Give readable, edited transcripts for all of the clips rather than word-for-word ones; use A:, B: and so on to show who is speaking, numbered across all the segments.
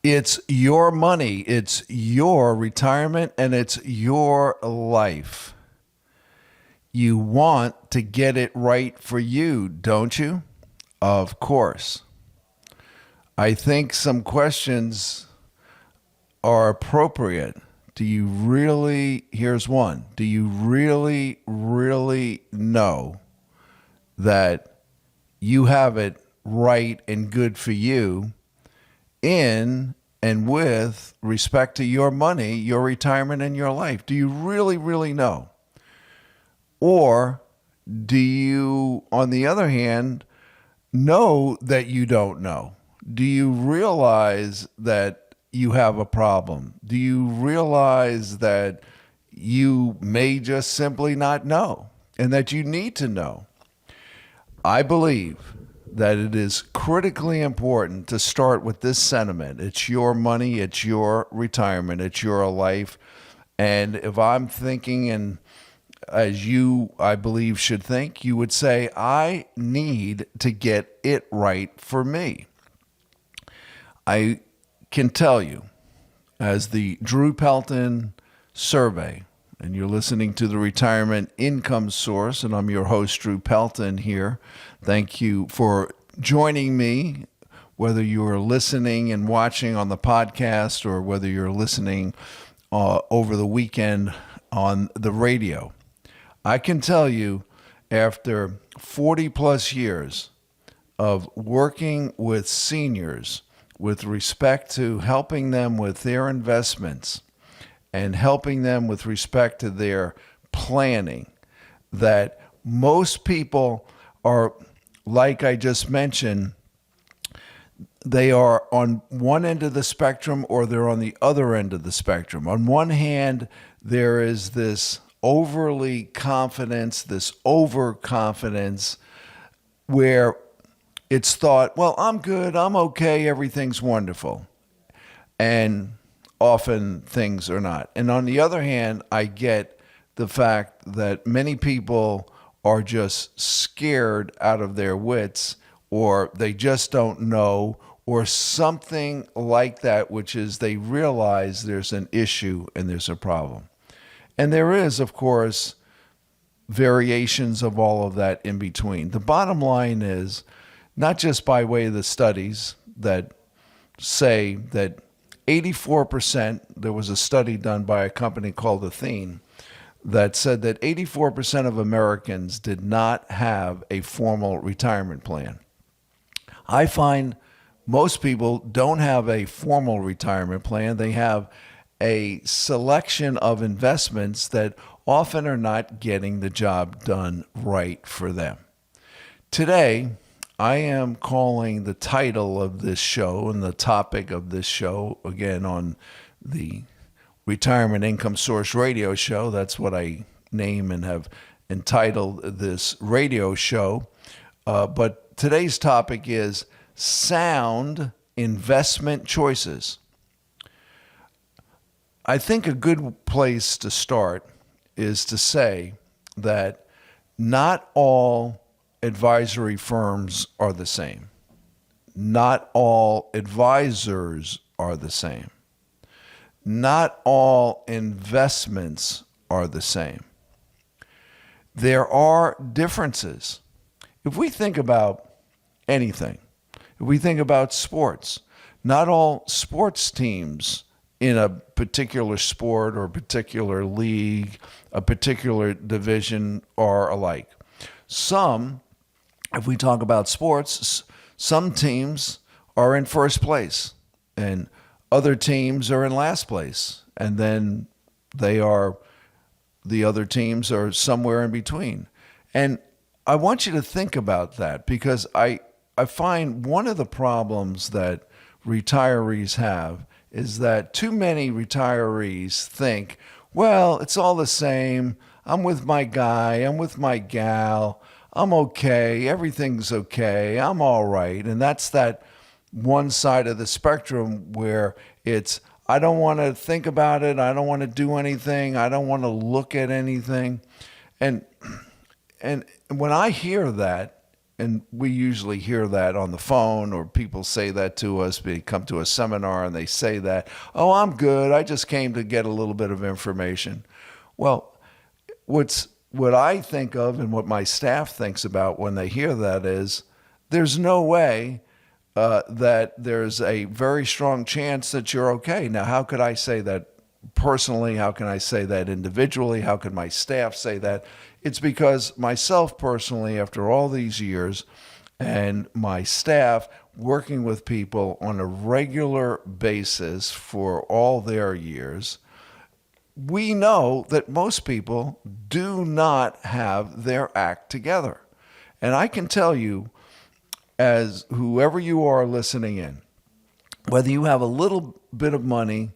A: It's your money, it's your retirement, and it's your life. You want to get it right for you, don't you? Of course. I think some questions are appropriate. Do you really, here's one, do you really know that you have it right and good for you in and with respect to your money, your retirement, and your life? Do you really know? Or do you, on the other hand, know that you don't know? Do you realize that you have a problem? Do you realize that you may just simply not know and that you need to know? I believe that it is critically important to start with this sentiment. It's your money, it's your retirement, it's your life. And if I'm thinking, and as you, I believe, should think, you would say, I need to get it right for me. I can tell you, as the Drew Pelton survey, and you're listening to the Retirement Income Source, and I'm your host, Drew Pelton, here. Thank you for joining me, whether you're listening and watching on the podcast or whether you're listening over the weekend on the radio. I can tell you, after 40 plus years of working with seniors with respect to helping them with their investments and helping them with respect to their planning, that most people are, like I just mentioned, they are on one end of the spectrum or they're on the other end of the spectrum. On one hand, there is this overly confidence, this overconfidence, where it's thought, well, I'm good, I'm okay, everything's wonderful. And often things are not. And on the other hand, I get the fact that many people are just scared out of their wits, or they just don't know, or something like that, which is they realize there's an issue and there's a problem. And there is, of course, variations of all of that in between. The bottom line is, not just by way of the studies that say that 84%, there was a study done by a company called Athene that said that 84% of Americans did not have a formal retirement plan. I find most people don't have a formal retirement plan. They have a selection of investments that often are not getting the job done right for them. Today, I am calling the title of this show and the topic of this show, again, on the Retirement Income Source radio show. That's what I name and have entitled this radio show. But today's topic is sound investment choices. I think a good place to start is to say that not all advisory firms are the same. Not all advisors are the same. Not all investments are the same. There are differences. If we think about anything, if we think about sports, not all sports teams in a particular sport or a particular league, a particular division are alike. Some, if we talk about sports, some teams are in first place and other teams are in last place. And then the other teams are somewhere in between. And I want you to think about that, because I find one of the problems that retirees have is that too many retirees think, well, it's all the same. I'm with my guy, I'm with my gal, I'm okay, everything's okay, I'm all right. And that's that one side of the spectrum where it's, I don't want to think about it, I don't want to do anything, I don't want to look at anything. And when I hear that, and we usually hear that on the phone, or people say that to us. They come to a seminar and they say that, oh, I'm good. I just came to get a little bit of information. Well, what I think of and what my staff thinks about when they hear that is there's no way that there's a very strong chance that you're okay. Now, how could I say that personally? How can I say that individually? How can my staff say that? It's because myself personally, after all these years, and my staff working with people on a regular basis for all their years, we know that most people do not have their act together. And I can tell you, as whoever you are listening in, whether you have a little bit of money,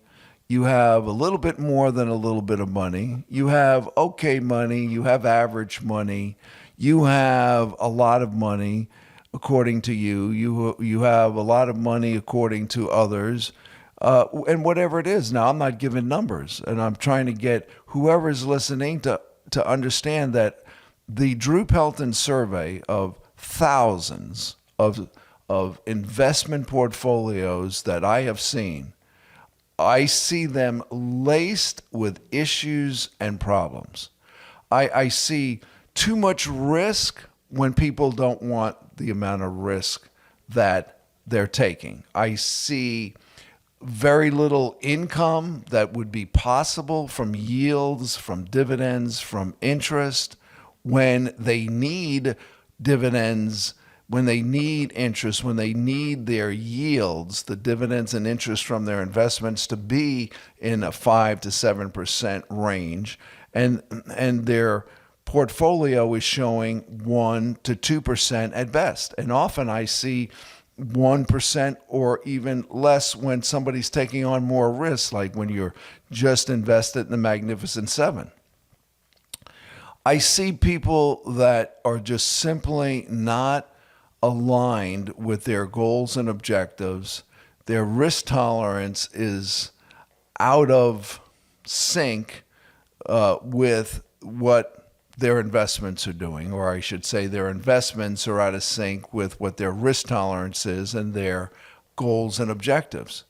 A: you have a little bit more than a little bit of money, you have okay money, you have average money, you have a lot of money according to you, you have a lot of money according to others, and whatever it is. Now, I'm not giving numbers, and I'm trying to get whoever's listening to understand that the Drew Pelton survey of thousands of investment portfolios that I have seen, I see them laced with issues and problems. I see too much risk when people don't want the amount of risk that they're taking. I see very little income that would be possible from yields, from dividends, from interest when they need dividends, when they need interest, when they need their yields, the dividends and interest from their investments to be in a 5 to 7% range, and their portfolio is showing 1 to 2% at best. And often I see 1% or even less when somebody's taking on more risk, like when you're just invested in the Magnificent Seven. I see people that are just simply not aligned with their goals and objectives. Their risk tolerance is out of sync with what their investments are doing, or I should say their investments are out of sync with what their risk tolerance is and their goals and objectives.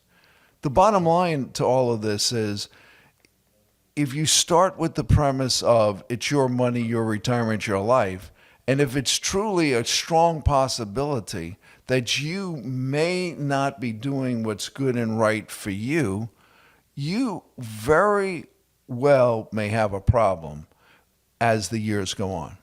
A: The bottom line to all of this is, if you start with the premise of it's your money, your retirement, your life, and if it's truly a strong possibility that you may not be doing what's good and right for you, you very well may have a problem as the years go on.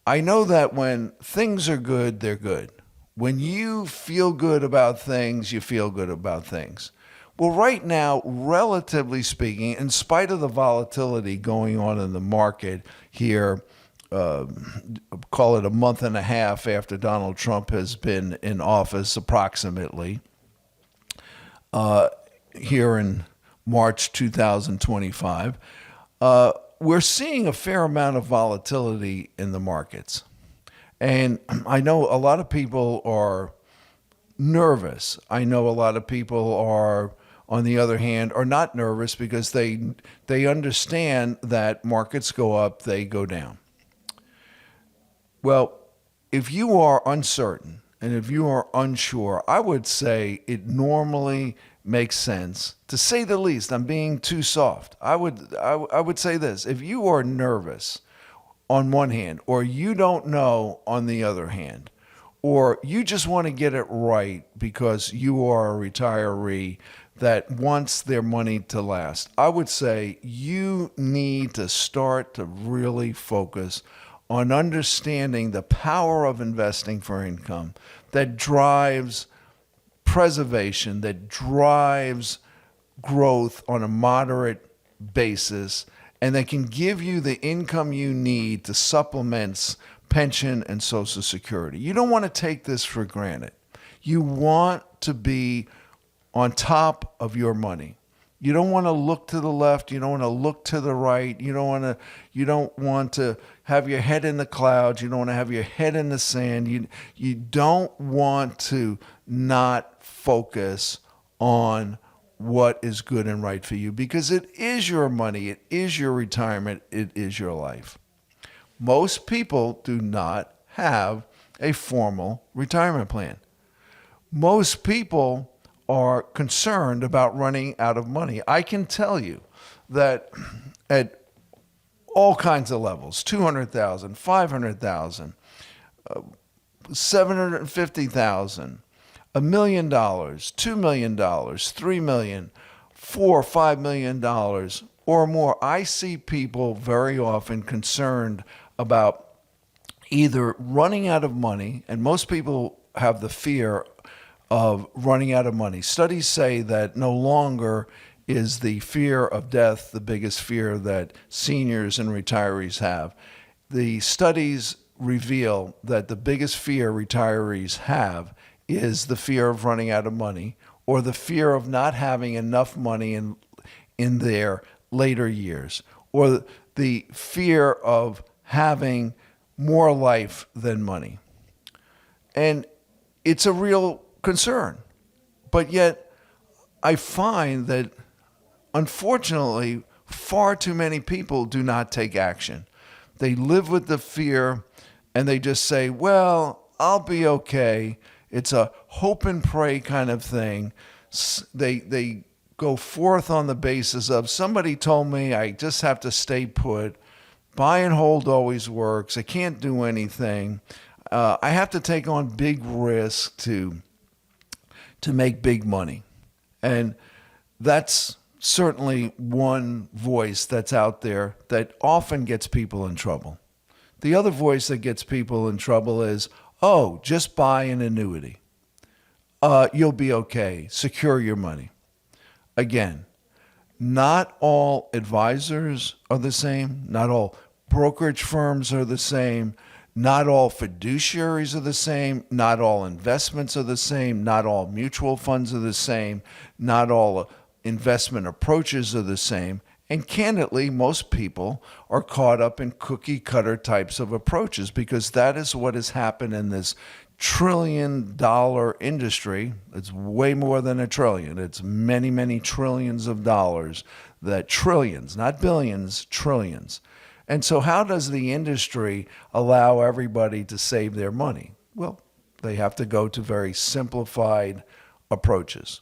A: I know that when things are good, they're good. When you feel good about things, you feel good about things. Well, right now, relatively speaking, in spite of the volatility going on in the market here, call it a month and a half after Donald Trump has been in office, approximately, here in March 2025, we're seeing a fair amount of volatility in the markets. And I know a lot of people are nervous. I know a lot of people are, on the other hand, are not nervous because they understand that markets go up, they go down. Well, if you are uncertain and if you are unsure, I would say it normally makes sense, to say the least. I'm being too soft. I would say this: if you are nervous on one hand, or you don't know on the other hand, or you just want to get it right because you are a retiree that wants their money to last, I would say you need to start to really focus on understanding the power of investing for income that drives preservation, that drives growth on a moderate basis, and that can give you the income you need to supplement pension and Social Security. You don't want to take this for granted. You want to be on top of your money. You don't want to look to the left. You don't want to look to the right. You don't want to have your head in the clouds. You don't want to have your head in the sand. You don't want to not focus on what is good and right for you, because it is your money. It is your retirement. It is your life. Most people do not have a formal retirement plan. Most people are concerned about running out of money. I can tell you that at all kinds of levels, 200,000, 500,000, 750,000, $1 million, $2 million, 3 million, $4 or $5 million or more. I see people very often concerned about either running out of money, and most people have the fear of running out of money. Studies say that no longer is the fear of death the biggest fear that seniors and retirees have. The studies reveal that the biggest fear retirees have is the fear of running out of money, or the fear of not having enough money in their later years, or the fear of having more life than money. And it's a real concern. But yet, I find that, unfortunately, far too many people do not take action. They live with the fear and they just say, well, I'll be okay. It's a hope and pray kind of thing. They go forth on the basis of, somebody told me I just have to stay put. Buy and hold always works. I can't do anything. I have to take on big risks to make big money. And that's certainly one voice that's out there that often gets people in trouble. The other voice that gets people in trouble is, oh, just buy an annuity. You'll be okay. Secure your money. Again, not all advisors are the same. Not all brokerage firms are the same. Not all fiduciaries are the same. Not all investments are the same. Not all mutual funds are the same. Not all investment approaches are the same. And candidly, most people are caught up in cookie cutter types of approaches, because that is what has happened in this trillion-dollar industry. It's way more than a trillion. It's many, many trillions of dollars. That trillions, not billions, trillions. And so how does the industry allow everybody to save their money? Well, they have to go to very simplified approaches.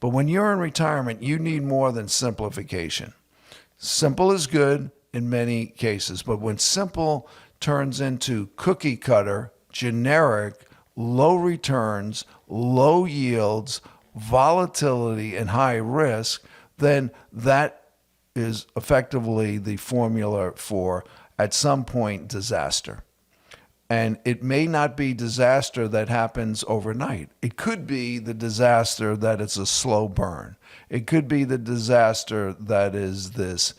A: But when you're in retirement, you need more than simplification. Simple is good in many cases, but when simple turns into cookie cutter, generic, low returns, low yields, volatility, and high risk, then that is effectively the formula for, at some point, disaster. And it may not be disaster that happens overnight. It could be the disaster that it's a slow burn. It could be the disaster that is this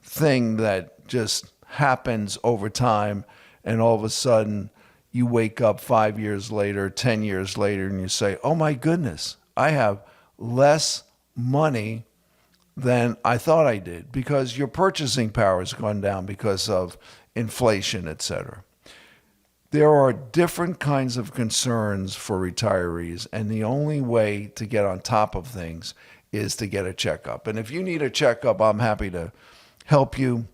A: thing that just happens over time, and all of a sudden you wake up 5 years later, 10 years later, and you say, oh my goodness, I have less money than I thought I did, because your purchasing power has gone down because of inflation, etc. There are different kinds of concerns for retirees, and the only way to get on top of things is to get a checkup. And if you need a checkup, I'm happy to help you.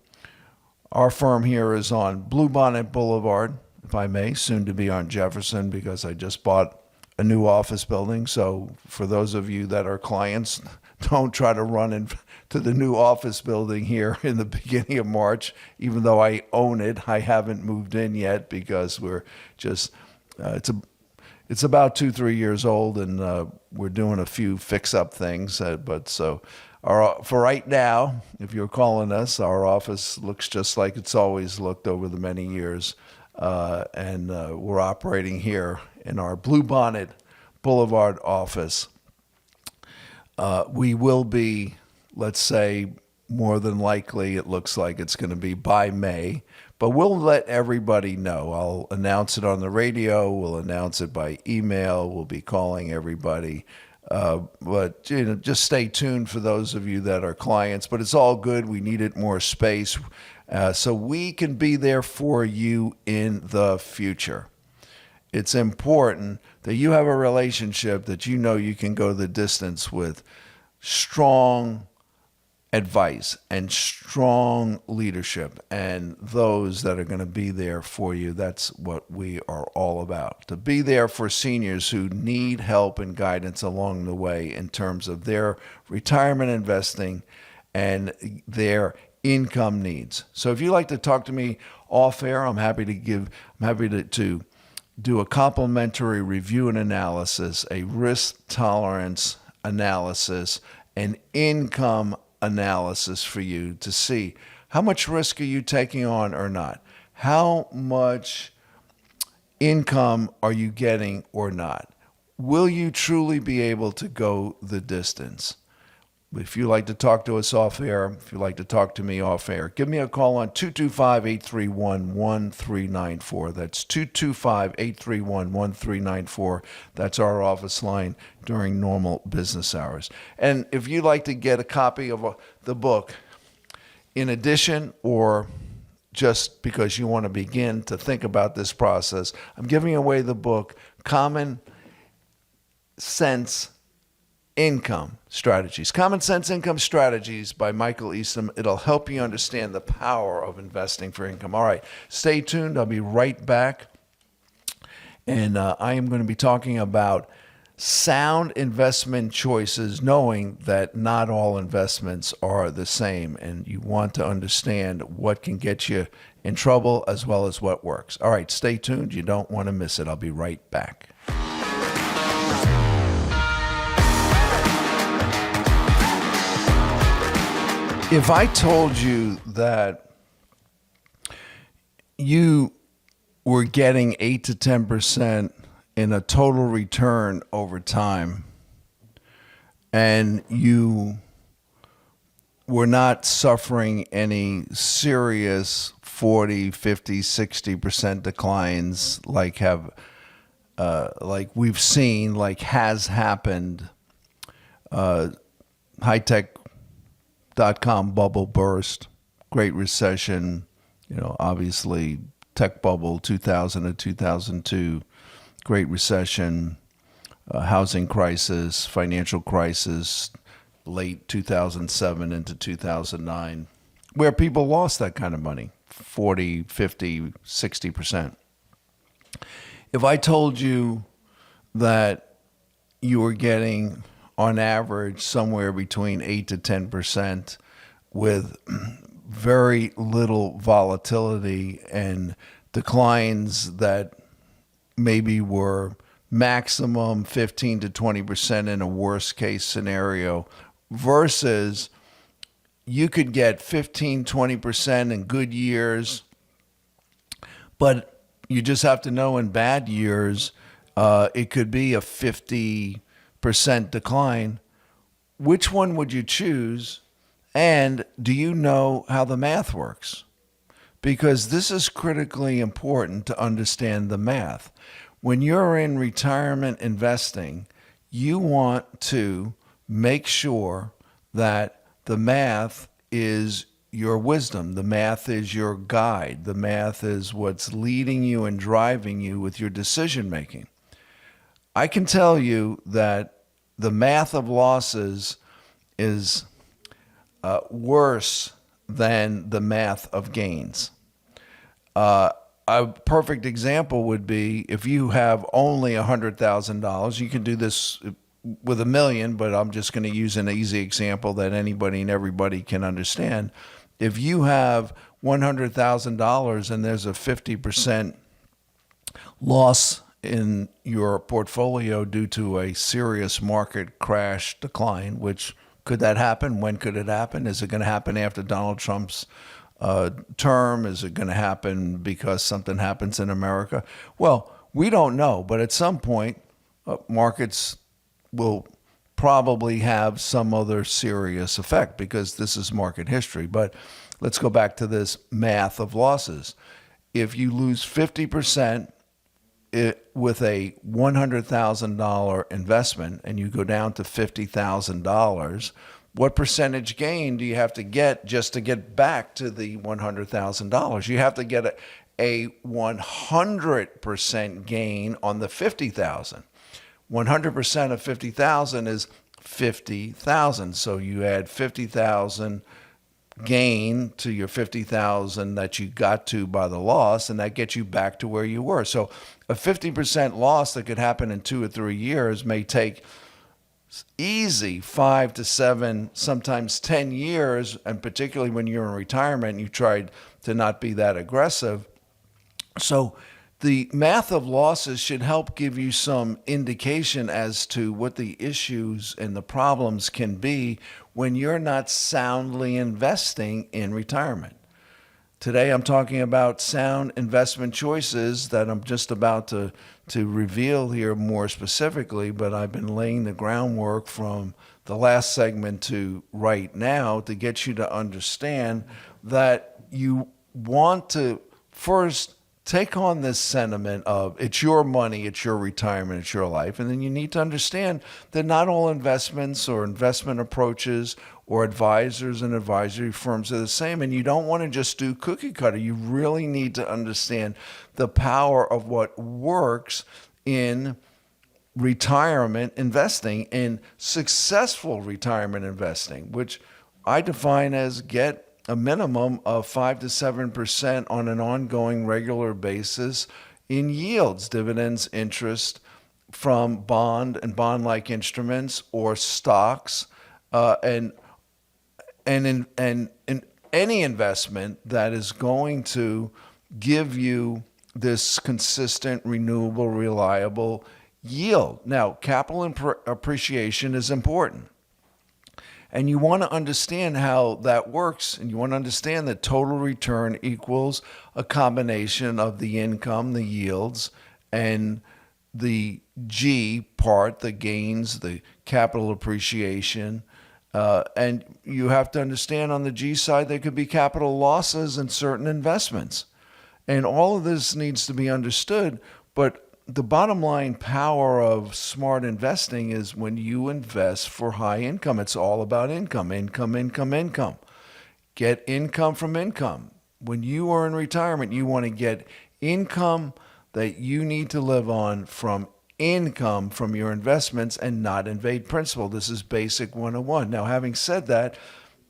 A: Our firm here is on Bluebonnet Boulevard, if I may, soon to be on Jefferson, because I just bought a new office building. So for those of you that are clients, don't try to run into the new office building here in the beginning of March. Even though I own it, I haven't moved in yet, because we're just, it's about 2-3 years old, and we're doing a few fix-up things. But so for right now, if you're calling us, our office looks just like it's always looked over the many years. And we're operating here in our Bluebonnet Boulevard office. We will be, let's say, more than likely, it looks like it's going to be by May, but we'll let everybody know. I'll announce it on the radio. We'll announce it by email. We'll be calling everybody. But just stay tuned for those of you that are clients. But it's all good. We needed more space so we can be there for you in the future. It's important that you have a relationship that you know you can go the distance with. Strong, advice and strong leadership and those that are going to be there for you. That's what we are all about. To be there for seniors who need help and guidance along the way in terms of their retirement investing and their income needs. So if you'd like to talk to me off air, I'm happy to do a complimentary review and analysis, a risk tolerance analysis, an income analysis for you to see how much risk are you taking on or not? How much income are you getting or not? Will you truly be able to go the distance? If you'd like to talk to us off air, if you'd like to talk to me off air, give me a call on 225-831-1394. That's 225-831-1394. That's our office line during normal business hours. And if you'd like to get a copy of the book, in addition or just because you want to begin to think about this process, I'm giving away the book, Common Sense Income Strategies. Common Sense Income Strategies by Michael Eastham. It'll help you understand the power of investing for income. All right, stay tuned. I'll be right back. And I am going to be talking about sound investment choices, knowing that not all investments are the same. And you want to understand what can get you in trouble as well as what works. All right, stay tuned. You don't want to miss it. I'll be right back. If I told you that you were getting 8 to 10% in a total return over time, and you were not suffering any serious 40, 50, 60% declines like we've seen, like has happened, high-tech .com bubble burst, Great Recession, obviously tech bubble 2000 to 2002, Great Recession, housing crisis, financial crisis, late 2007 into 2009, where people lost that kind of money, 40, 50, 60%. If I told you that you were getting on average somewhere between 8 to 10% with very little volatility and declines that maybe were maximum 15 to 20% in a worst case scenario, versus you could get 15, 20% in good years, but you just have to know in bad years, it could be a 50% decline. Which one would you choose? And do you know how the math works? Because this is critically important to understand the math. When you're in retirement investing, you want to make sure that the math is your wisdom. The math is your guide. The math is what's leading you and driving you with your decision making. I can tell you that the math of losses is worse than the math of gains. A perfect example would be if you have only $100,000. You can do this with $1 million, but I'm just going to use an easy example that anybody and everybody can understand. If you have $100,000 and there's a 50% loss in your portfolio due to a serious market crash decline, which could that happen? When could it happen? Is it going to happen after Donald Trump's term? Is it going to happen because something happens in America? Well, we don't know, but at some point, markets will probably have some other serious effect because this is market history. But let's go back to this math of losses. If you lose 50% with a $100,000 investment and you go down to $50,000, what percentage gain do you have to get just to get back to the $100,000? You have to get a 100% gain on the $50,000. 100% of $50,000 is 50,000. So you add 50,000 gain to your 50,000 that you got to by the loss, and that gets you back to where you were. So a 50% loss that could happen in 2 or 3 years may take easy 5 to 7, sometimes 10 years, and particularly when you're in retirement, you tried to not be that aggressive. So the math of losses should help give you some indication as to what the issues and the problems can be when you're not soundly investing in retirement. Today I'm talking about sound investment choices that I'm just about to reveal here more specifically, but I've been laying the groundwork from the last segment to right now to get you to understand that you want to first take on this sentiment of it's your money, it's your retirement, it's your life. And then you need to understand that not all investments or investment approaches or advisors and advisory firms are the same. And you don't want to just do cookie cutter. You really need to understand the power of what works in retirement investing, in successful retirement investing, which I define as get a minimum of 5 to 7% on an ongoing regular basis in yields, dividends, interest from bond and bond-like instruments or stocks, and in any investment that is going to give you this consistent, renewable, reliable yield. Now, capital appreciation is important. And you want to understand how that works, and you want to understand that total return equals a combination of the income, the yields, and the G part, the gains, the capital appreciation. And you have to understand on the G side, there could be capital losses in certain investments. And all of this needs to be understood, but the bottom line power of smart investing is when you invest for high income. It's all about income, income, income, income. Get income from income. When you are in retirement, you want to get income that you need to live on from income from your investments and not invade principal. This is basic 101. Now, having said that,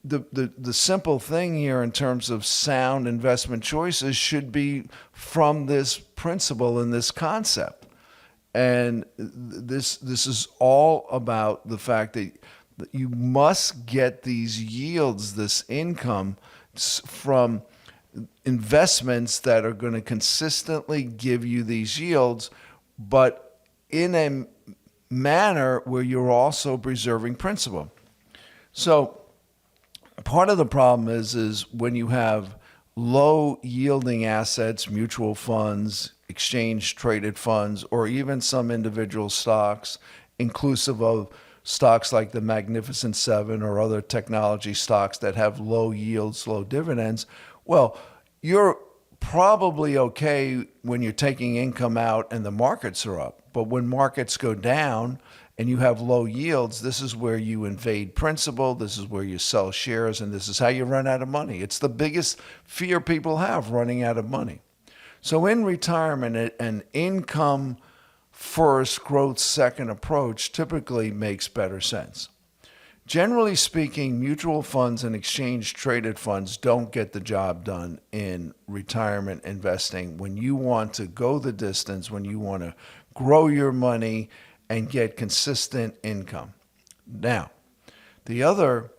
A: the simple thing here in terms of sound investment choices should be from this principle and this concept. And this is all about the fact that you must get these yields, this income from investments that are going to consistently give you these yields, but in a manner where you're also preserving principal. So part of the problem is when you have low yielding assets, mutual funds, exchange traded funds, or even some individual stocks, inclusive of stocks like the Magnificent Seven or other technology stocks that have low yields, low dividends. Well, you're probably okay when you're taking income out and the markets are up. But when markets go down and you have low yields, this is where you invade principal, this is where you sell shares, and this is how you run out of money. It's the biggest fear people have, running out of money. So in retirement, an income first, growth second approach typically makes better sense. Generally speaking, mutual funds and exchange traded funds don't get the job done in retirement investing when you want to go the distance, when you want to grow your money and get consistent income. Now, the other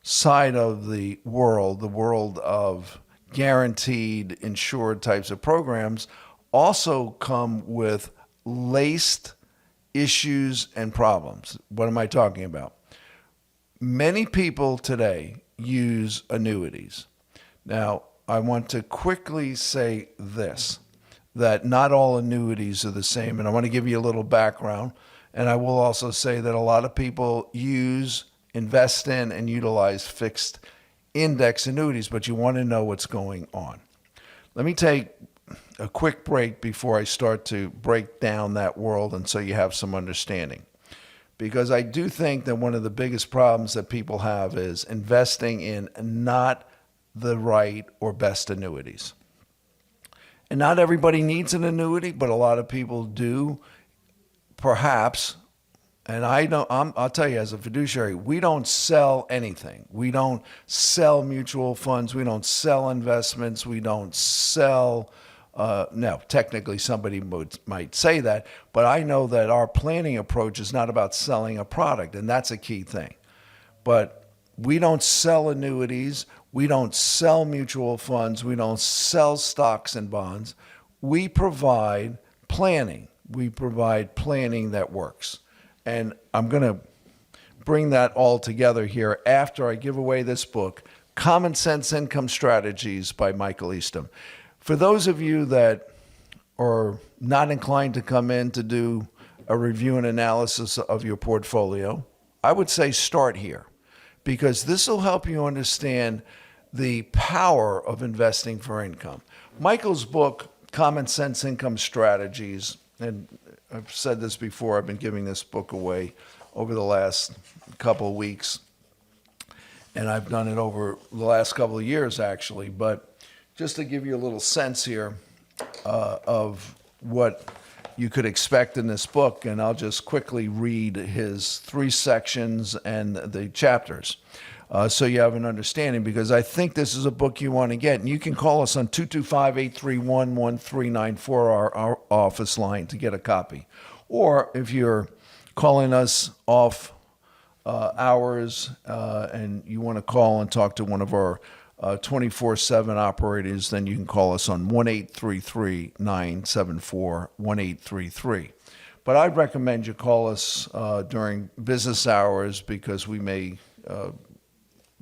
A: side of the world of guaranteed insured types of programs, also come with laced issues and problems. What am I talking about? Many people today use annuities. Now, I want to quickly say this, that not all annuities are the same, and I want to give you a little background. And I will also say that a lot of people invest in, and utilize fixed index annuities, but you want to know what's going on. Let me take a quick break before I start to break down that world, and so you have some understanding. Because I do think that one of the biggest problems that people have is investing in not the right or best annuities. And not everybody needs an annuity, but a lot of people do, perhaps And I'll tell you, as a fiduciary, we don't sell anything. We don't sell mutual funds. We don't sell investments. We don't sell. No, technically somebody might say that, but I know that our planning approach is not about selling a product, and that's a key thing. But we don't sell annuities. We don't sell mutual funds. We don't sell stocks and bonds. We provide planning. We provide planning that works. And I'm going to bring that all together here after I give away this book, Common Sense Income Strategies by Michael Eastham. For those of you that are not inclined to come in to do a review and analysis of your portfolio, I would say start here, because this will help you understand the power of investing for income. Michael's book, Common Sense Income Strategies, and I've said this before, I've been giving this book away over the last couple of weeks, and I've done it over the last couple of years, actually. But just to give you a little sense here of what you could expect in this book, and I'll just quickly read his 3 sections and the chapters so you have an understanding, because I think this is a book you want to get. And you can call us on 225-831-1394, our office line, to get a copy. Or if you're calling us off hours and you want to call and talk to one of our 24/7 operators, then you can call us on 1-833-974-1833. But I'd recommend you call us during business hours, because we may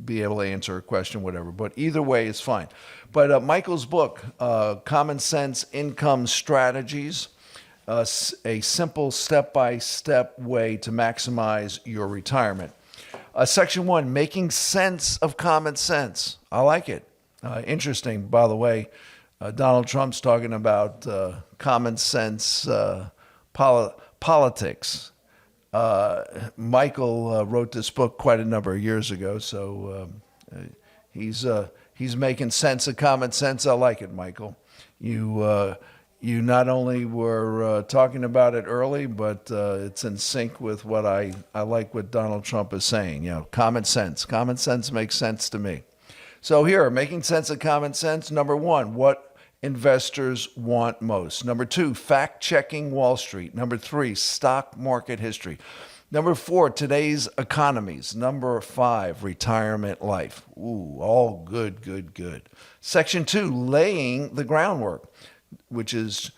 A: be able to answer a question, whatever. But either way is fine. But Michael's book, Common Sense Income Strategies, a simple step-by-step way to maximize your retirement. Section 1, making sense of common sense. I like it. Interesting, by the way. Donald Trump's talking about common sense politics. Michael wrote this book quite a number of years ago, so he's making sense of common sense. I like it, Michael. You not only were talking about it early, but it's in sync with what I like what Donald Trump is saying. Common sense. Common sense makes sense to me. So here, making sense of common sense. Number 1, what investors want most. Number 2, fact-checking Wall Street. Number 3, stock market history. Number 4, today's economies. Number 5, retirement life. Ooh, all good, good, good. Section 2, laying the groundwork, which is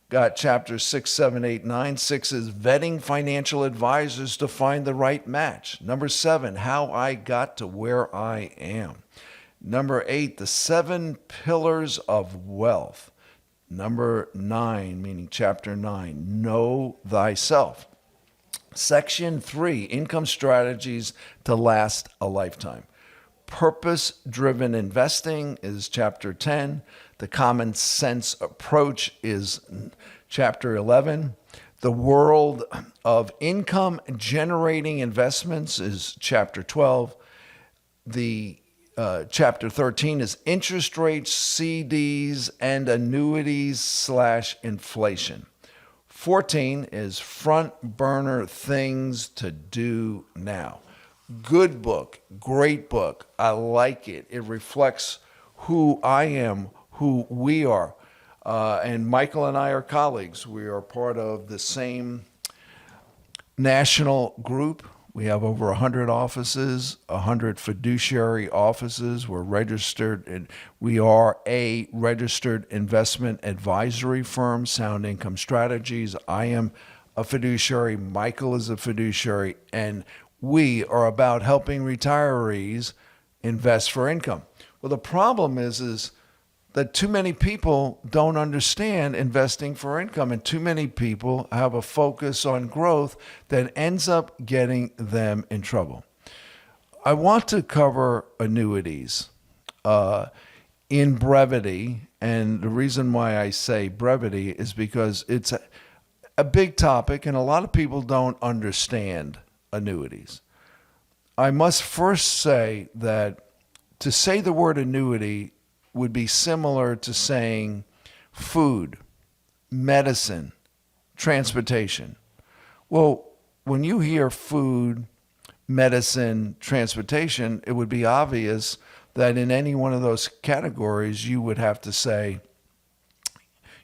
A: got chapters 6, 7, 8, 9. 6 is vetting financial advisors to find the right match. Number 7, how I got to where I am. Number 8, the 7 pillars of wealth. Number 9, meaning chapter 9, know thyself. Section 3, income strategies to last a lifetime. Purpose-driven investing is chapter 10. The common sense approach is chapter 11. The world of income-generating investments is chapter 12. The chapter 13 is interest rates, CDs, and annuities / inflation. 14 is front burner things to do now. Good book, great book. I like it. It reflects who I am, who we are. And Michael and I are colleagues. We are part of the same national group. We have over 100 offices, 100 fiduciary offices. We're registered, and we are a registered investment advisory firm, Sound Income Strategies. I am a fiduciary. Michael is a fiduciary, and we are about helping retirees invest for income. Well, the problem is that too many people don't understand investing for income, and too many people have a focus on growth that ends up getting them in trouble. I want to cover annuities in brevity, and the reason why I say brevity is because it's a big topic, and a lot of people don't understand annuities. I must first say that to say the word annuity would be similar to saying food, medicine, transportation. Well, when you hear food, medicine, transportation, it would be obvious that in any one of those categories, you would have to say,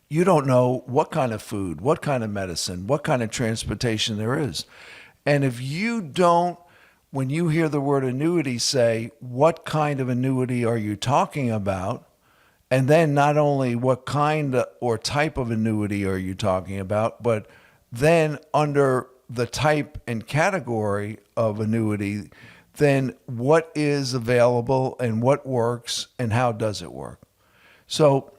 A: you don't know what kind of food, what kind of medicine, what kind of transportation there is. And if you don't, when you hear the word annuity, say, what kind of annuity are you talking about? And then not only what kind or type of annuity are you talking about, but then under the type and category of annuity, then what is available and what works and how does it work? So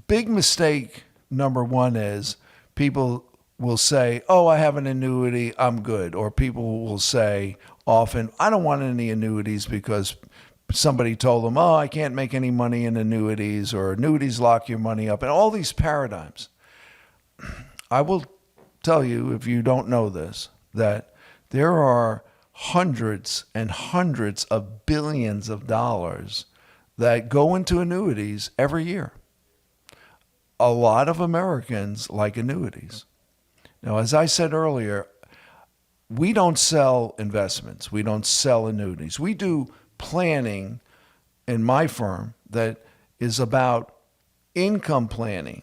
A: big mistake number one is people will say, oh, I have an annuity, I'm good. Or people will say often, I don't want any annuities because somebody told them, oh, I can't make any money in annuities, or annuities lock your money up, and all these paradigms. I will tell you, if you don't know this, that there are hundreds and hundreds of billions of dollars that go into annuities every year. A lot of Americans like annuities. Now, as I said earlier, we don't sell investments. We don't sell annuities. We do planning in my firm that is about income planning.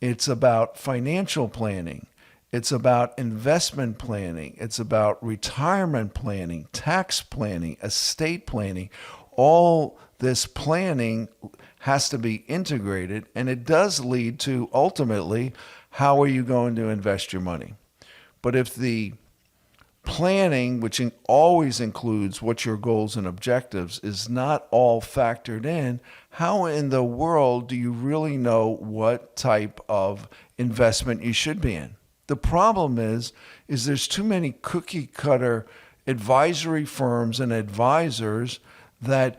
A: It's about financial planning. It's about investment planning. It's about retirement planning, tax planning, estate planning. All this planning has to be integrated, and it does lead to ultimately, how are you going to invest your money? But if the planning, which always includes what your goals and objectives, is not all factored in, how in the world do you really know what type of investment you should be in? The problem is there's too many cookie cutter advisory firms and advisors that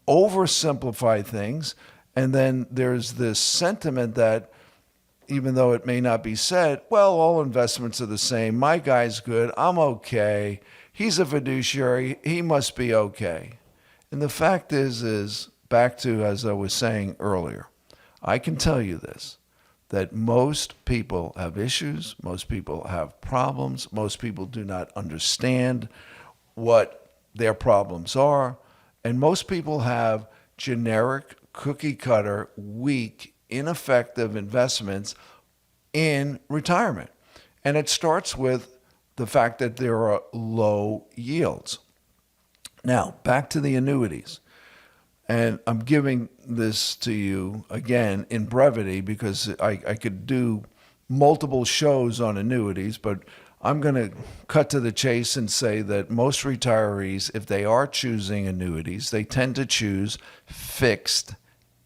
A: oversimplify things. And then there's this sentiment that, even though it may not be said, well, all investments are the same. My guy's good. I'm okay. He's a fiduciary. He must be okay. And the fact is back to, as I was saying earlier, I can tell you this, that most people have issues. Most people have problems. Most people do not understand what their problems are. And most people have generic, cookie cutter, weak, ineffective investments in retirement. And it starts with the fact that there are low yields. Now, back to the annuities. And I'm giving this to you again in brevity because I could do multiple shows on annuities, but I'm going to cut to the chase and say that most retirees, if they are choosing annuities, they tend to choose fixed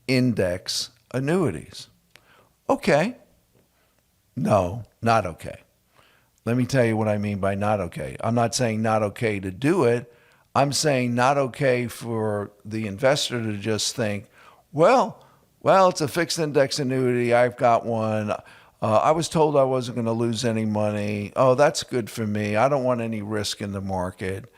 A: index annuities. Okay. No, not okay. Let me tell you what I mean by not okay. I'm not saying not okay to do it. I'm saying not okay for the investor to just think, well, it's a fixed index annuity. I've got one. I was told I wasn't going to lose any money. Oh, that's good for me. I don't want any risk in the market.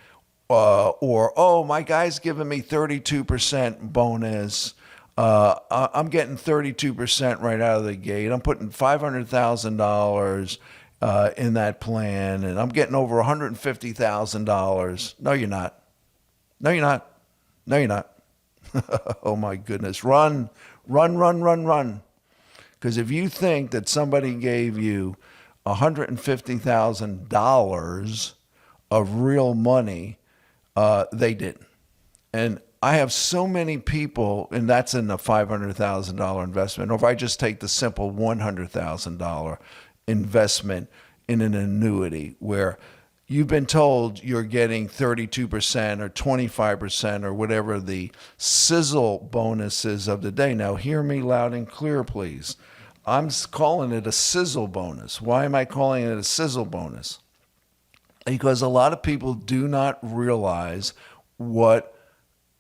A: Or my guy's giving me 32% bonus. I'm getting 32% right out of the gate. I'm putting $500,000 in that plan, and I'm getting over $150,000. No, you're not. No, you're not. No, you're not. Oh, my goodness. Run. Because if you think that somebody gave you $150,000 of real money, they didn't. And I have so many people, and that's in a $500,000 investment. Or if I just take the simple $100,000 investment in an annuity where you've been told you're getting 32% or 25% or whatever the sizzle bonuses of the day. Now, hear me loud and clear, please. I'm calling it a sizzle bonus. Why am I calling it a sizzle bonus? Because a lot of people do not realize what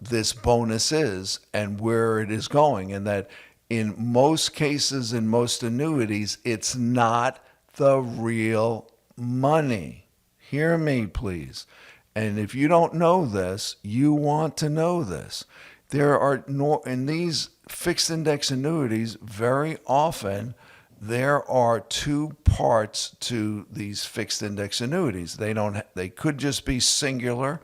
A: this bonus is and where it is going, and that in most cases, in most annuities, it's not the real money. Hear me, please. And if you don't know this, you want to know this. There are in these fixed index annuities, very often there are two parts to these fixed index annuities. They could just be singular,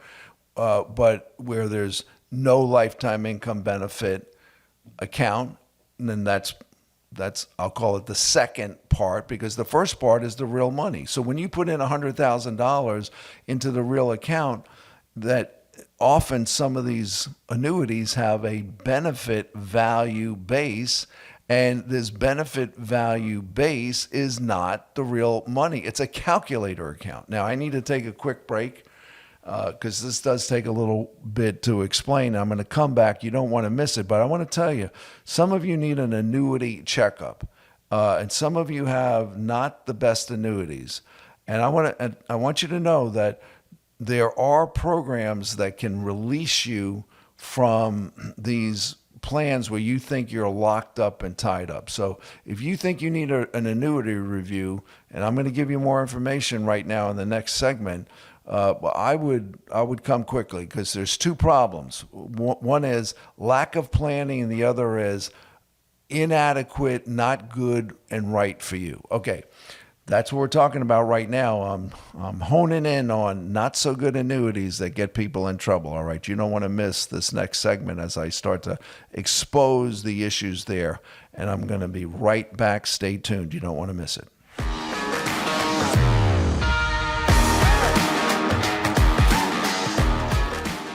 A: but where there's no lifetime income benefit account, and then that's I'll call it the second part, because the first part is the real money. So when you put in $100,000 into the real account, that often some of these annuities have a benefit value base, and this benefit value base is not the real money. It's a calculator account. Now, I need to take a quick break because this does take a little bit to explain. I'm going to come back. You don't want to miss it. But I want to tell you, some of you need an annuity checkup, and some of you have not the best annuities. And I want you to know that there are programs that can release you from these plans where you think you're locked up and tied up. So if you think you need an annuity review, and I'm going to give you more information right now in the next segment, I would come quickly, because there's two problems. One is lack of planning, and the other is inadequate, not good, and right for you. Okay, that's what we're talking about right now. I'm honing in on not so good annuities that get people in trouble. All right, you don't want to miss this next segment as I start to expose the issues there, and I'm going to be right back. Stay tuned. You don't want to miss it.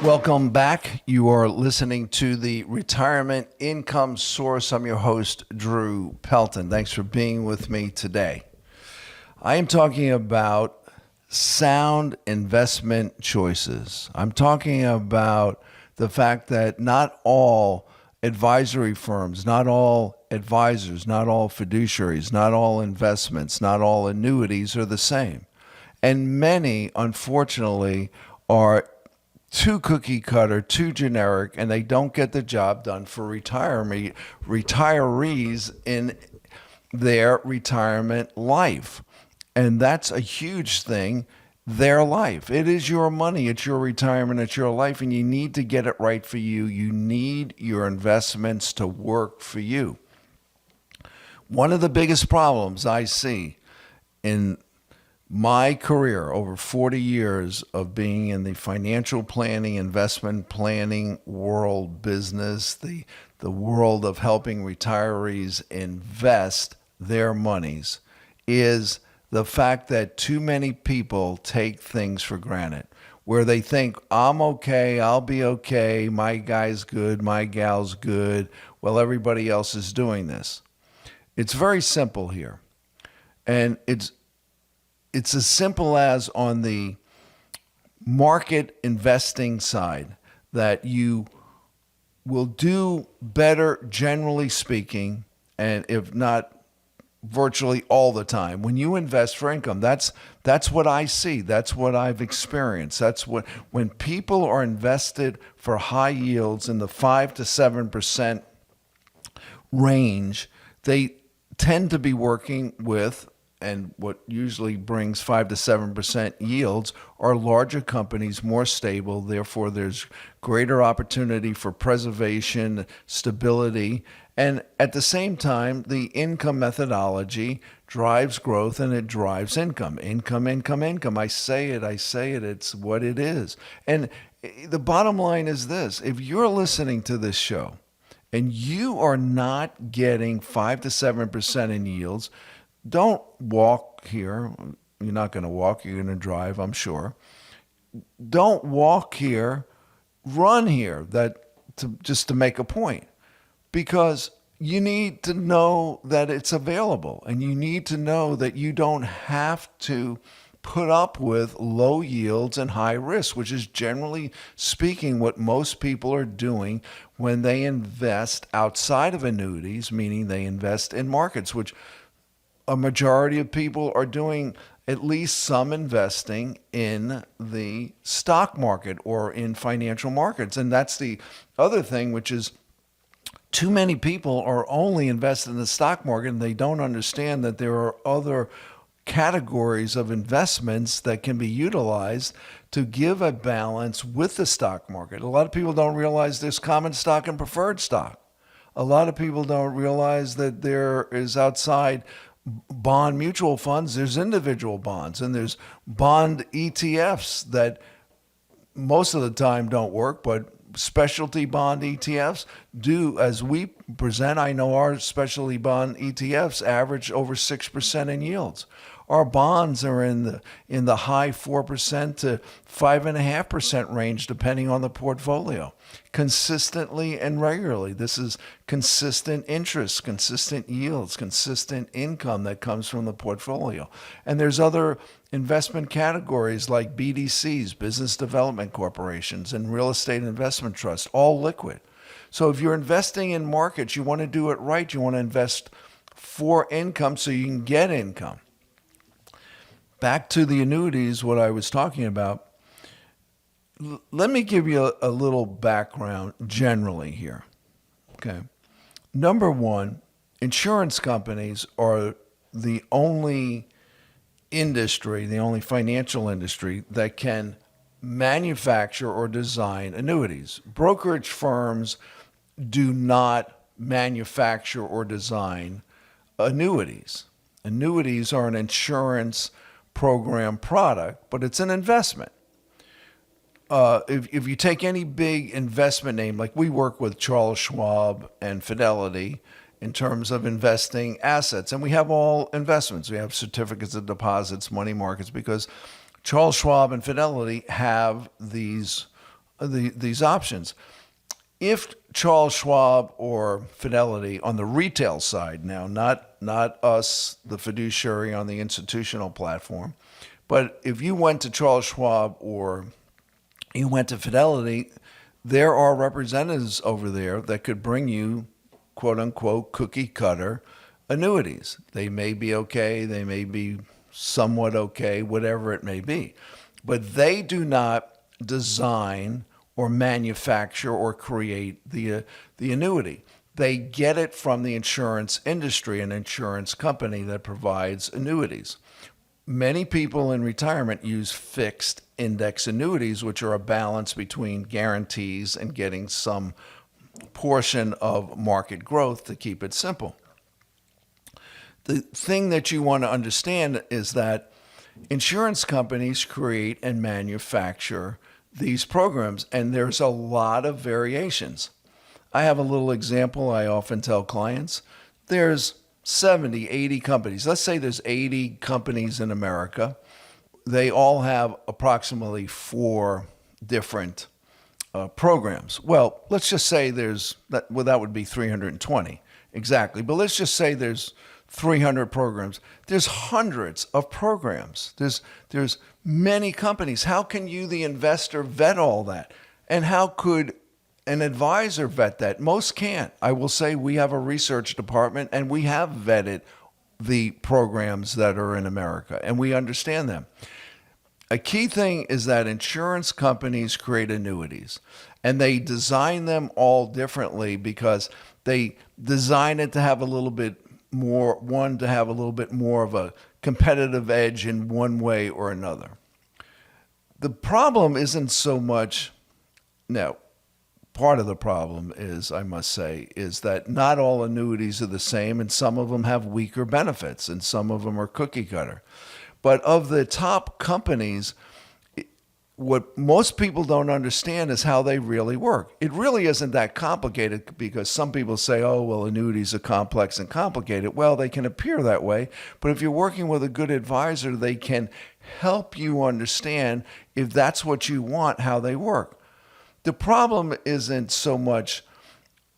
A: Welcome back. You are listening to the Retirement Income Source. I'm your host, Drew Pelton. Thanks for being with me today. I am talking about sound investment choices. I'm talking about the fact that not all advisory firms, not all advisors, not all fiduciaries, not all investments, not all annuities are the same. And many, unfortunately, are too cookie cutter, too generic, and they don't get the job done for retirees in their retirement life. And that's a huge thing, their life. It is your money, it's your retirement, it's your life, and you need to get it right for you. You need your investments to work for you. One of the biggest problems I see in my career, over 40 years of being in the financial planning, investment planning world business, the world of helping retirees invest their monies, is the fact that too many people take things for granted, where they think, I'm okay, I'll be okay, my guy's good, my gal's good, well, everybody else is doing this. It's very simple here. And it's as simple as, on the market investing side, that you will do better, generally speaking, and if not virtually all the time, when you invest for income. That's what I see. That's what I've experienced. That's what, when people are invested for high yields in the 5 to 7% range, they tend to be working with, and what usually brings 5 to 7% yields are larger companies, more stable. Therefore, there's greater opportunity for preservation, stability, and at the same time, the income methodology drives growth and it drives income. Income, income, income. I say it. It's what it is. And the bottom line is this: if you're listening to this show and you are not getting 5 to 7% in yields, don't walk here. You're not going to walk. You're going to drive, I'm sure. Don't walk here. Run here. Just to make a point. Because you need to know that it's available. And you need to know that you don't have to put up with low yields and high risk, which is, generally speaking, what most people are doing when they invest outside of annuities, meaning they invest in markets, which a majority of people are doing at least some investing in the stock market or in financial markets. And that's the other thing, which is, too many people are only invested in the stock market, and they don't understand that there are other categories of investments that can be utilized to give a balance with the stock market. A lot of people don't realize there's common stock and preferred stock. A lot of people don't realize that there is, outside bond mutual funds, there's individual bonds, and there's bond ETFs that most of the time don't work, but specialty bond ETFs do. As we present, I know our specialty bond ETFs average over 6% in yields. Our bonds are in the high 4% to 5.5% range, depending on the portfolio, consistently and regularly. This is consistent interest, consistent yields, consistent income that comes from the portfolio. And there's other investment categories like BDCs, business development corporations, and real estate investment trusts, all liquid. So if you're investing in markets, you want to do it right. You want to invest for income so you can get income. Back to the annuities, what I was talking about. Let me give you a little background generally here. Okay. Number one, insurance companies are the only industry, the only financial industry that can manufacture or design annuities. Brokerage firms do not manufacture or design annuities. Annuities are an insurance program product, but it's an investment. If you take any big investment name, like we work with Charles Schwab and Fidelity in terms of investing assets, and we have all investments. We have certificates of deposits, money markets, because Charles Schwab and Fidelity have these options. If Charles Schwab or Fidelity on the retail side now, not us, the fiduciary on the institutional platform, but if you went to Charles Schwab or you went to Fidelity, there are representatives over there that could bring you, quote unquote, cookie cutter annuities. They may be okay, they may be somewhat okay, whatever it may be. But they do not design or manufacture or create the annuity. They get it from the insurance industry, an insurance company that provides annuities. Many people in retirement use fixed index annuities, which are a balance between guarantees and getting some portion of market growth, to keep it simple. The thing that you want to understand is that insurance companies create and manufacture these programs, and there's a lot of variations. I have a little example I often tell clients. There's 70, 80 companies. Let's say there's 80 companies in America. They all have approximately 4 different programs. Well, let's just say that would be 320 exactly. But let's just say there's 300 programs. There's hundreds of programs. There's many companies. How can you, the investor, vet all that? And how could an advisor vet that? Most can't. I will say we have a research department and we have vetted the programs that are in America and we understand them. A key thing is that insurance companies create annuities and they design them all differently because they design it to have a little bit more, to have a little bit more of a competitive edge in one way or another. The problem isn't so much, no, part of the problem is, I must say, is that not all annuities are the same, and some of them have weaker benefits, and some of them are cookie cutter. But of the top companies, what most people don't understand is how they really work. It really isn't that complicated because some people say, oh, well, annuities are complex and complicated. Well, they can appear that way, but if you're working with a good advisor, they can help you understand, if that's what you want, how they work. The problem isn't so much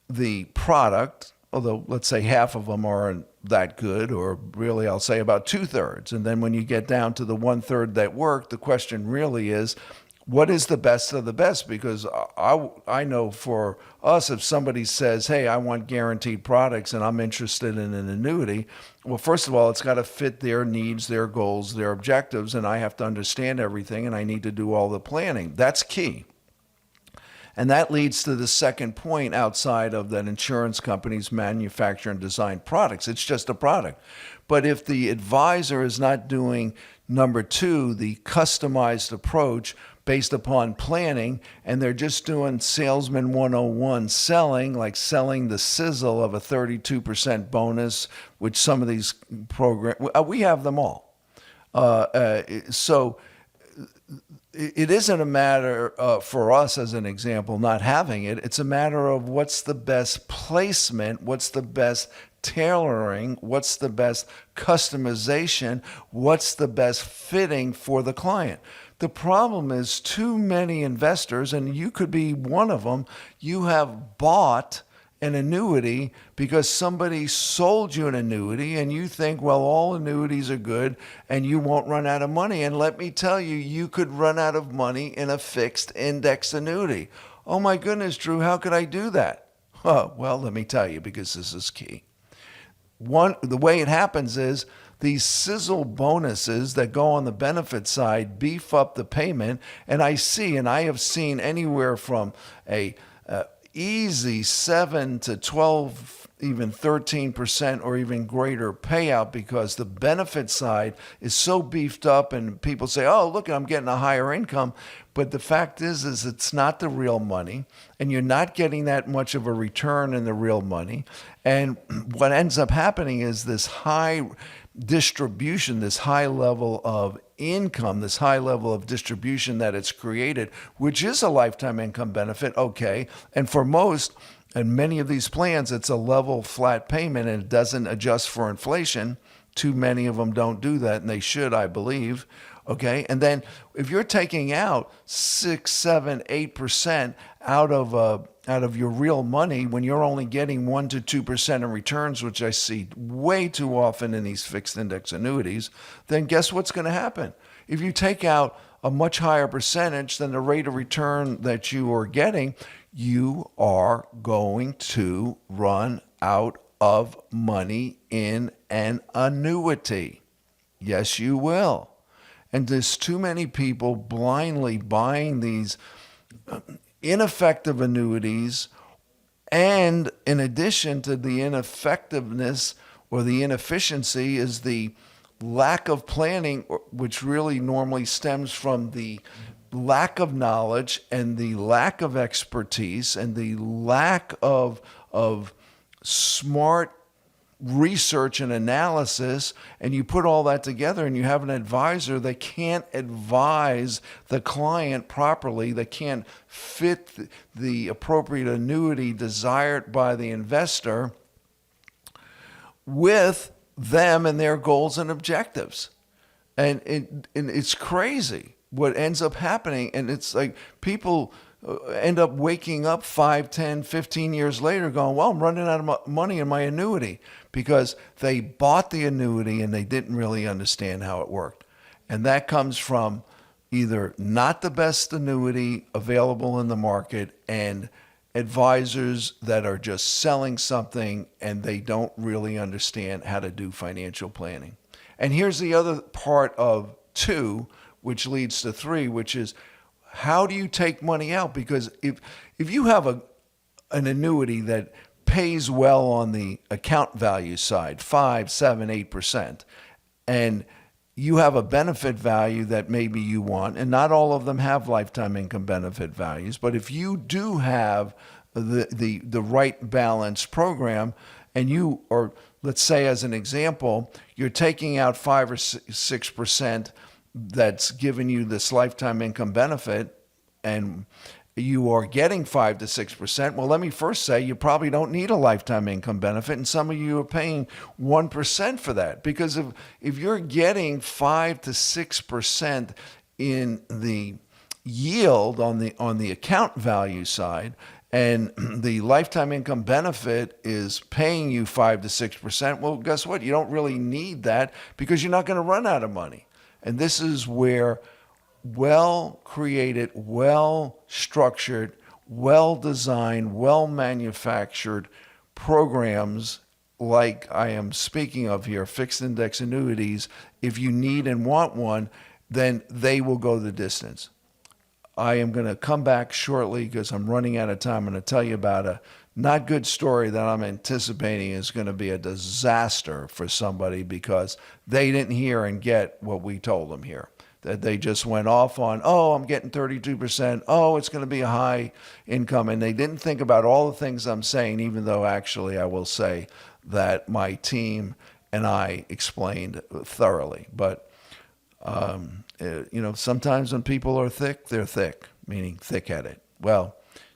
A: the product, although let's say half of them aren't that good, or really I'll say about 2/3. And then when you get down to the 1/3 that work, the question really is, what is the best of the best? Because I know for us, if somebody says, hey, I want guaranteed products and I'm interested in an annuity, well, first of all, it's got to fit their needs, their goals, their objectives, and I have to understand everything and I need to do all the planning. That's key. And that leads to the second point outside of that insurance companies manufacture and design products. It's just a product. But if the advisor is not doing number 2, the customized approach, based upon planning, and they're just doing salesman 101 selling, like selling the sizzle of a 32% bonus, which some of these programs, we have them all. So it isn't a matter for us, as an example, not having it. It's a matter of what's the best placement, what's the best tailoring, what's the best customization, what's the best fitting for the client. The problem is too many investors, and you could be one of them, you have bought an annuity because somebody sold you an annuity and you think, well, all annuities are good and you won't run out of money. And let me tell you, you could run out of money in a fixed index annuity. Oh my goodness, Drew, how could I do that? Well, let me tell you, because this is key. The way it happens is these sizzle bonuses that go on the benefit side beef up the payment. And I have seen anywhere from a easy 7 to 12, even 13% or even greater payout, because the benefit side is so beefed up and people say, oh, look, I'm getting a higher income. But the fact is it's not the real money, and you're not getting that much of a return in the real money. And what ends up happening is this high distribution, this high level of income, this high level of distribution that it's created, which is a lifetime income benefit, okay. And for most, and many of these plans, it's a level flat payment and it doesn't adjust for inflation. Too many of them don't do that, and they should, I believe. Okay. And then if you're taking out 6, 7, 8% out of your real money when you're only getting 1 to 2% in returns, which I see way too often in these fixed index annuities, then guess what's going to happen? If you take out a much higher percentage than the rate of return that you are getting, you are going to run out of money in an annuity. Yes, you will. And there's too many people blindly buying these ineffective annuities. And in addition to the ineffectiveness or the inefficiency is the lack of planning, which really normally stems from the lack of knowledge and the lack of expertise and the lack of smart research and analysis. And you put all that together and you have an advisor that can't advise the client properly, that can't fit the appropriate annuity desired by the investor with them and their goals and objectives. And it's crazy what ends up happening. And it's like people end up waking up 5, 10, 15 years later going, well, I'm running out of money in my annuity, because they bought the annuity and they didn't really understand how it worked. And that comes from either not the best annuity available in the market and advisors that are just selling something and they don't really understand how to do financial planning. And here's the other part of 2, which leads to 3, which is, how do you take money out? Because if you have an annuity that pays well on the account value side, 5, 7, 8%, and you have a benefit value that maybe you want, and not all of them have lifetime income benefit values, but if you do have the right balanced program, and you, or let's say as an example, you're taking out 5 or 6% that's giving you this lifetime income benefit, and you are getting 5 to 6%. Well, let me first say you probably don't need a lifetime income benefit, and some of you are paying 1% for that. Because if you're getting 5 to 6% in the yield on the account value side, and the lifetime income benefit is paying you 5 to 6%, well, guess what? You don't really need that, because you're not going to run out of money. And this is where well-created, well-structured, well-designed, well-manufactured programs like I am speaking of here, fixed index annuities, if you need and want one, then they will go the distance. I am going to come back shortly because I'm running out of time. I'm going to tell you about a not good story that I'm anticipating is going to be a disaster for somebody because they didn't hear and get what we told them here. that they just went off on, oh, I'm getting 32%. Oh, it's going to be a high income. And they didn't think about all the things I'm saying, even though actually I will say that my team and I explained thoroughly. But, sometimes when people are thick, they're thick, meaning thick-headed. Well,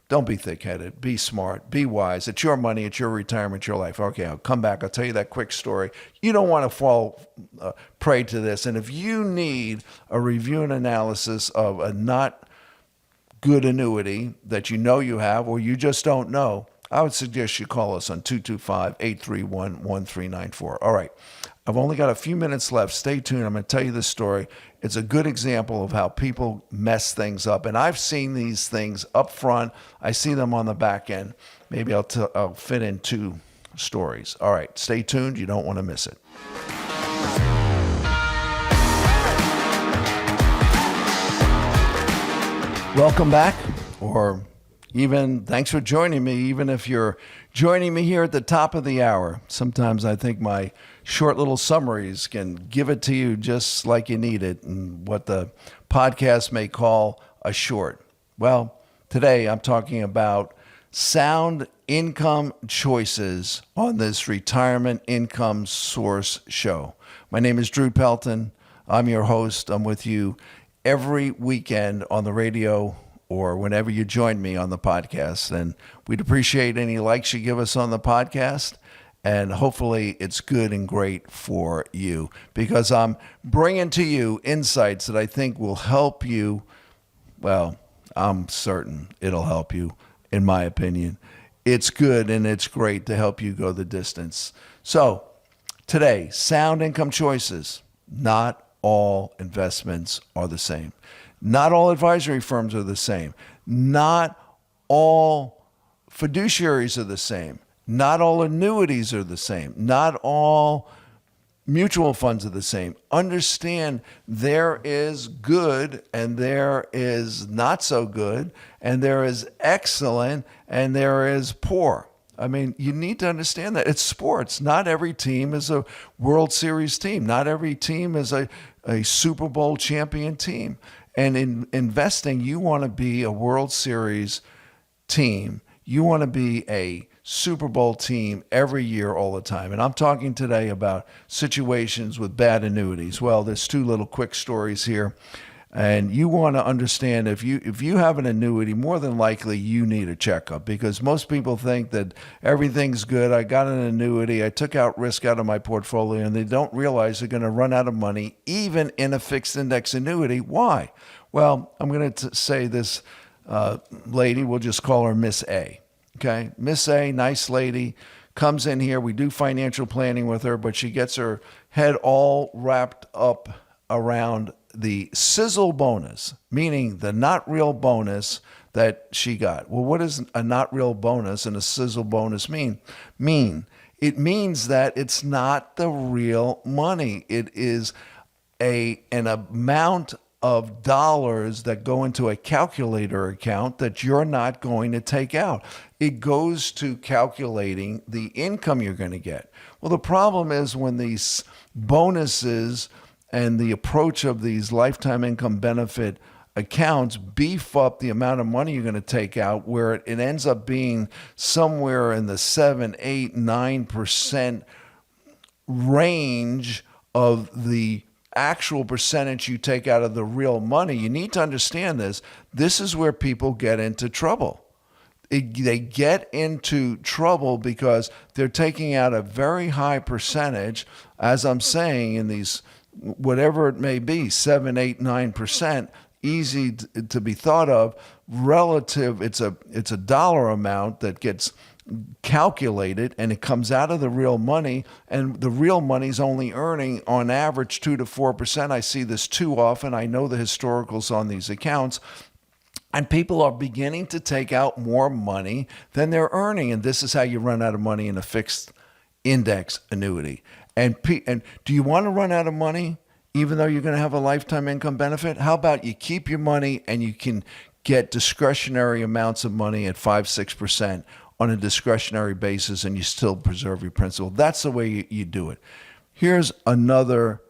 A: don't be thick-headed. Be smart. Be wise. It's your money. It's your retirement. It's your life. Okay, I'll come back. I'll tell you that quick story. You don't want to fall prey to this. And if you need a review and analysis of a not good annuity that you know you have or you just don't know, I would suggest you call us on 225-831-1394. All right. I've only got a few minutes left. Stay tuned. I'm going to tell you this story. It's a good example of how people mess things up. And I've seen these things up front. I see them on the back end. Maybe I'll fit in 2 stories. All right. Stay tuned. You don't want to miss it. Welcome back, or even thanks for joining me, even if you're joining me here at the top of the hour. Sometimes I think my short little summaries can give it to you just like you need it, and what the podcast may call a short. Well, today I'm talking about sound income choices on this retirement income source show. My name is Drew Pelton. I'm your host. I'm with you every weekend on the radio or whenever you join me on the podcast. And we'd appreciate any likes you give us on the podcast. And hopefully it's good and great for you, because I'm bringing to you insights that I think will help you. Well, I'm certain it'll help you, in my opinion. It's good and it's great to help you go the distance. So today, sound income choices. Not all investments are the same. Not all advisory firms are the same. Not all fiduciaries are the same. Not all annuities are the same. Not all mutual funds are the same. Understand there is good and there is not so good, and there is excellent and there is poor. I mean, you need to understand that. It's sports. Not every team is a World Series team. Not every team is a Super Bowl champion team. And in investing, you want to be a World Series team. You want to be a Super Bowl team every year, all the time. And I'm talking today about situations with bad annuities. Well, there's 2 little quick stories here. And you want to understand, if you have an annuity, more than likely you need a checkup, because most people think that everything's good. I got an annuity. I took out risk out of my portfolio, and they don't realize they're going to run out of money, even in a fixed index annuity. Why? Well, I'm going to say this lady, we'll just call her Miss A. Okay? Miss A, nice lady, comes in here. We do financial planning with her, but she gets her head all wrapped up around the sizzle bonus, meaning the not real bonus that she got. Well, what does a not real bonus and a sizzle bonus mean? It means that it's not the real money. It is an amount of dollars that go into a calculator account that you're not going to take out. It goes to calculating the income you're going to get. Well, the problem is when these bonuses and the approach of these lifetime income benefit accounts beef up the amount of money you're going to take out, where it ends up being somewhere in the 7, 8, 9% range of the actual percentage you take out of the real money. You need to understand this. This is where people get into trouble. They get into trouble because they're taking out a very high percentage, as I'm saying, in these, whatever it may be, 7, 8, 9%, easy to be thought of, relative. It's a dollar amount that gets calculated, and it comes out of the real money, and the real money's only earning on average 2 to 4%. I see this too often. I know the historicals on these accounts. And people are beginning to take out more money than they're earning. And this is how you run out of money in a fixed index annuity. And do you want to run out of money even though you're going to have a lifetime income benefit? How about you keep your money and you can get discretionary amounts of money at 5, 6% on a discretionary basis, and you still preserve your principal? That's the way you do it. Here's another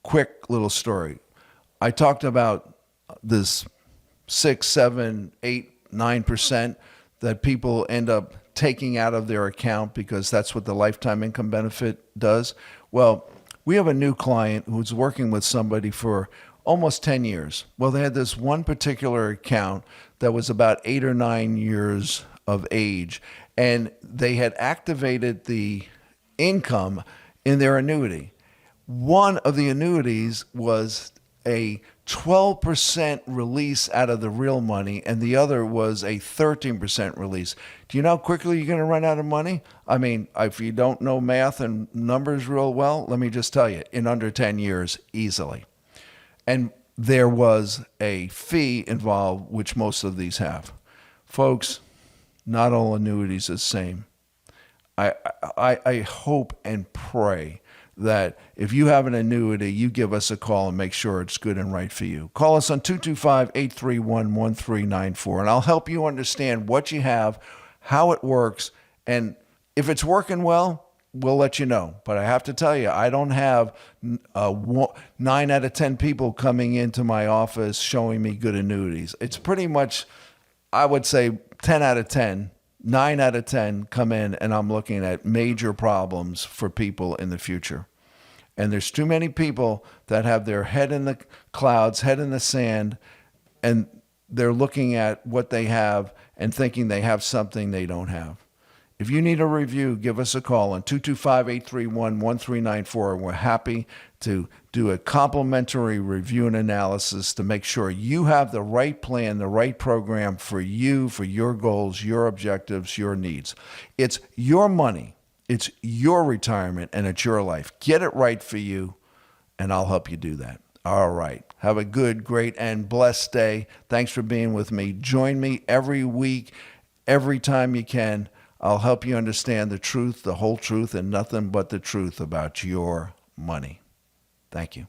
A: quick little story. I talked about this 6, 7, 8, 9% that people end up taking out of their account because that's what the lifetime income benefit does. Well, we have a new client who's working with somebody for almost 10 years. Well, they had this one particular account that was about 8 or 9 years of age, and they had activated the income in their annuity. One of the annuities was a 12% release out of the real money, and the other was a 13% release. Do you know how quickly you're going to run out of money? I mean, if you don't know math and numbers real well, let me just tell you, in under 10 years, easily. And there was a fee involved, which most of these have. Folks, not all annuities are the same. I hope and pray that if you have an annuity, you give us a call and make sure it's good and right for you. Call us on 225-831-1394, and I'll help you understand what you have, how it works, and if it's working well, we'll let you know. But I have to tell you, I don't have 9 out of 10 people coming into my office showing me good annuities. It's pretty much, I would say, 10 out of 10. 9 out of 10 come in, and I'm looking at major problems for people in the future. And there's too many people that have their head in the clouds, head in the sand, and they're looking at what they have and thinking they have something they don't have. If you need a review, give us a call on 225-831-1394. We're happy to do a complimentary review and analysis to make sure you have the right plan, the right program for you, for your goals, your objectives, your needs. It's your money, it's your retirement, and it's your life. Get it right for you, and I'll help you do that. All right. Have a good, great, and blessed day. Thanks for being with me. Join me every week, every time you can. I'll help you understand the truth, the whole truth, and nothing but the truth about your money. Thank you.